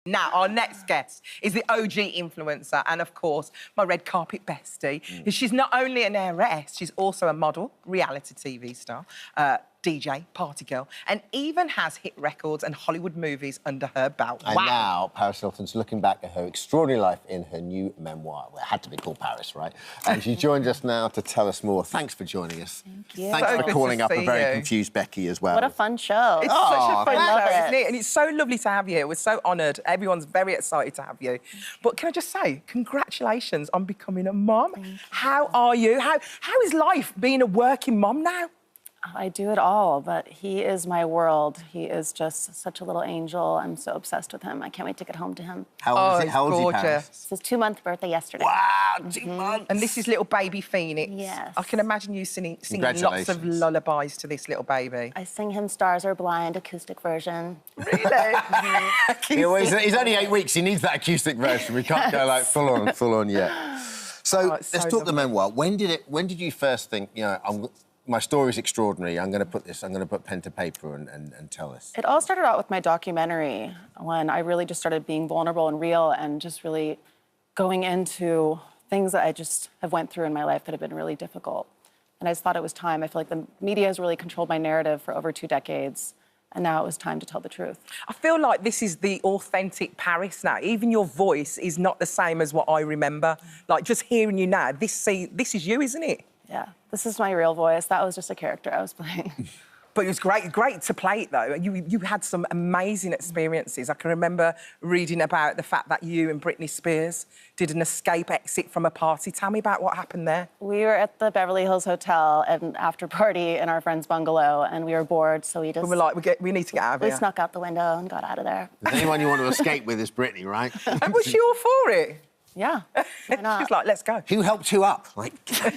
Now, our next guest is the OG influencer and, of course, my red carpet bestie. She's not only an heiress, she's also a model, reality TV star, DJ, party girl, and even has hit records and Hollywood movies under her belt. And now Paris Hilton's looking back at her extraordinary life in her new memoir. Well, it had to be called Paris, right? And she joined us now to tell us more. Thanks for joining us. Thank you. Thanks So for calling up a very you. confused Becky as well. What a fun show. It's such a fun love show, it. isn't it? And it's so lovely to have you. We're so honoured. Everyone's very excited to have you. But can I just say, congratulations on becoming a mum. How are you? How is life being a working mum now? I do it all, but he is my world. He is just such a little angel. I'm so obsessed with him. I can't wait to get home to him. How old is he? How old is he, gorgeous. Paris? It's his 2-month birthday yesterday. Wow, 2 months. And this is little baby Phoenix. Yes. I can imagine you singing lots of Congratulations. lullabies to this little baby. I sing him Stars Are Blind acoustic version. Really? He's only 8 weeks. He needs that acoustic version. We can't go like full on yet. So let's so talk the memoir. When did you first think, you know, my story's extraordinary, I'm going to put pen to paper and tell us? It all started out with my documentary when I really just started being vulnerable and real and just really going into things that I just have went through in my life that have been really difficult. And I just thought it was time. I feel like the media has really controlled my narrative for over 2 decades. And now it was time to tell the truth. I feel like this is the authentic Paris now. Even your voice is not the same as what I remember. Like, just hearing you now, this is you, isn't it? Yeah, this is my real voice. That was just a character I was playing. But it was great to play it, though. You had some amazing experiences. I can remember reading about the fact that you and Britney Spears did an escape exit from a party. Tell me about what happened there. We were at the Beverly Hills Hotel at an after party in our friend's bungalow, and we were bored, so we just... We were like, we need to get out of here. We snuck out the window and got out of there. If anyone you want to escape with is Britney, right? And was she all for it? Yeah, why not? She was like, let's go. Who helped who up? Like, get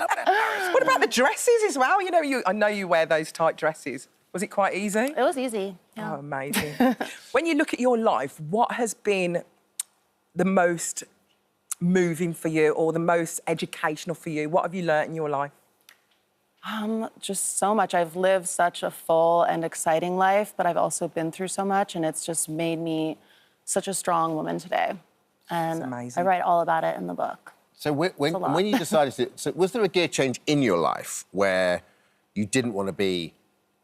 up there, Paris. What about the dresses as well? You know, I know you wear those tight dresses. Was it quite easy? It was easy, yeah. Oh, amazing. When you look at your life, what has been the most moving for you or the most educational for you? What have you learnt in your life? Just so much. I've lived such a full and exciting life, but I've also been through so much, and it's just made me such a strong woman today. And amazing. I write all about it in the book. So when you decided to... So was there a gear change in your life where you didn't want to be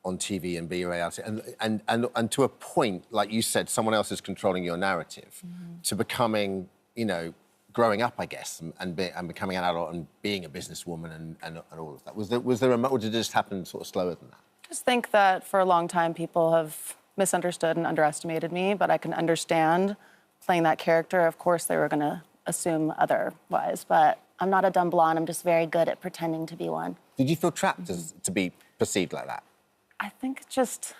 on TV and be a reality? And to a point, like you said, someone else is controlling your narrative, to becoming, you know, growing up, I guess, and becoming an adult and being a businesswoman and all of that. Was there or did it just happen sort of slower than that? I just think that for a long time people have misunderstood and underestimated me, but I can understand playing that character. Of course, they were going to assume otherwise, but I'm not a dumb blonde. I'm just very good at pretending to be one. Did you feel trapped to be perceived like that? I think just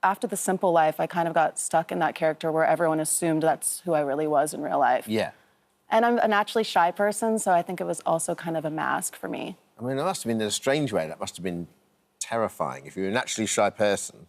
after The Simple Life, I kind of got stuck in that character where everyone assumed that's who I really was in real life. Yeah. And I'm a naturally shy person, so I think it was also kind of a mask for me. I mean, it must have been, in a strange way, that must have been terrifying. If you're a naturally shy person,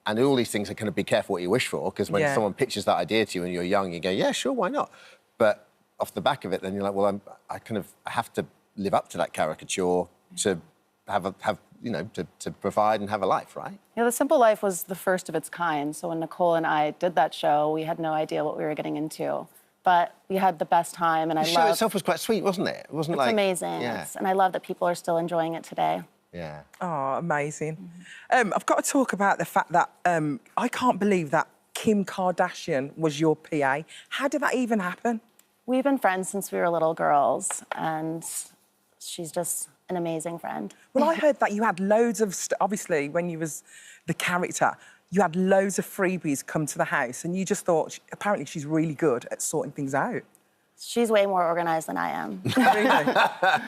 and all these things are kind of be careful what you wish for, because when someone pitches that idea to you and you're young, you go, yeah, sure, why not? But off the back of it, then you're like, well, I have to live up to that caricature to to provide and have a life, right? Yeah, The Simple Life was the first of its kind. So when Nicole and I did that show, we had no idea what we were getting into. But we had the best time, and The show itself was quite sweet, wasn't it? It wasn't like... It's amazing. Yeah. And I love that people are still enjoying it today. Yeah. Oh, amazing. I've got to talk about the fact that I can't believe that Kim Kardashian was your PA. How did that even happen? We've been friends since we were little girls, and she's just an amazing friend. Well, I heard that you had loads of... Obviously, when you was the character, you had loads of freebies come to the house, and you just thought, apparently she's really good at sorting things out. She's way more organised than I am. Really?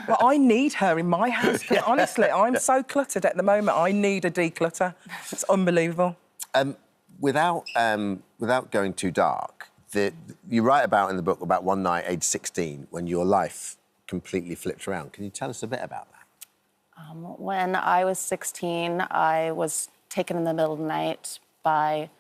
Well, I need her in my house. Honestly, I'm so cluttered at the moment. I need a declutter. It's unbelievable. Without going too dark, you write about in the book about one night, age 16, when your life completely flipped around. Can you tell us a bit about that? When I was 16, I was taken in the middle of the night by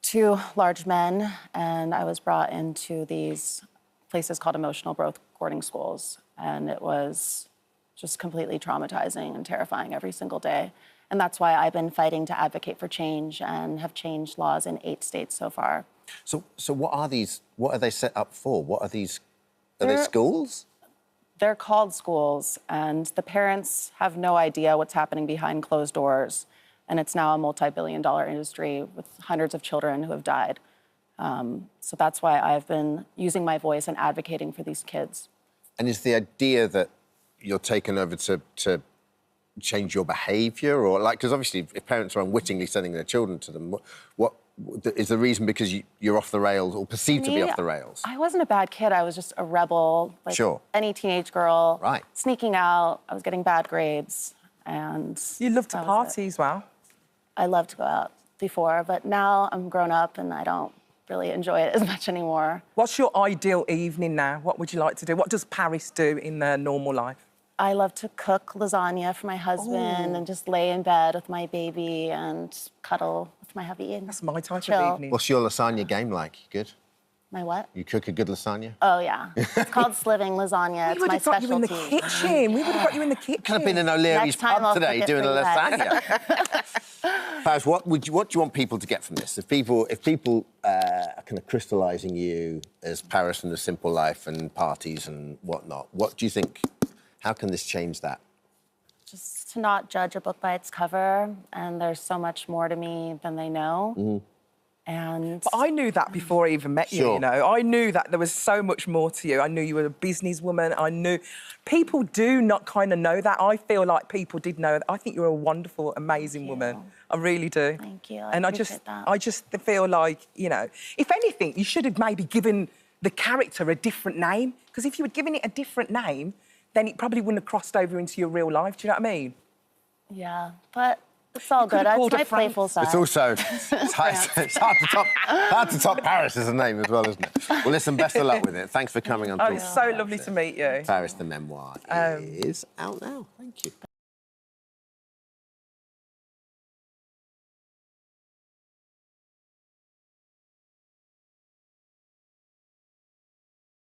2 large men, and I was brought into these places called emotional growth boarding schools, and it was just completely traumatizing and terrifying every single day. And that's why I've been fighting to advocate for change and have changed laws in 8 states so far. So what are these? What are they set up for? What are these? Are they schools? They're called schools, and the parents have no idea what's happening behind closed doors. And it's now a multi-billion-dollar industry with hundreds of children who have died. So that's why I've been using my voice and advocating for these kids. And is the idea that you're taken over to change your behaviour, or like, because obviously if parents are unwittingly sending their children to them, what is the reason? Because you're off the rails or perceived to be off the rails? I wasn't a bad kid. I was just a rebel, like Sure. any teenage girl. Right. Sneaking out. I was getting bad grades, and You love to party as well. I loved to go out before, but now I'm grown up and I don't really enjoy it as much anymore. What's your ideal evening now? What would you like to do? What does Paris do in their normal life? I love to cook lasagna for my husband and just lay in bed with my baby and cuddle with my hubby and That's my type chill. of evening. What's your lasagna game like? You good? My what? You cook a good lasagna? Oh, yeah. It's called sliving lasagna. It's We would my have got you in the specialty. kitchen. We would have got you in the kitchen. Could have been in O'Leary's Next time pub I'll today cook it doing a for you guys. lasagna. Paris, what do you want people to get from this? If people are kind of crystallising you as Paris and the simple life and parties and whatnot, what do you think? How can this change that? Just to not judge a book by its cover, and there's so much more to me than they know. Mm-hmm. And But I knew that before I even met you, Sure. you know. I knew that there was so much more to you. I knew you were a businesswoman. I knew... People do not kind of know that. I feel like people did know that. I think you're a wonderful, amazing woman. I really do. Thank you. I And appreciate that. I just feel like, you know, if anything, you should have maybe given the character a different name. Because if you had given it a different name, then it probably wouldn't have crossed over into your real life. Do you know what I mean? yeah, but it's all good. have That's called her my Frank. playful side. It's also it's hard to top Paris as a name as well, isn't it? Well, listen, best of luck with it. Thanks for coming on. Oh, it's so lovely to meet you. Paris, the memoir is out now. Thank you.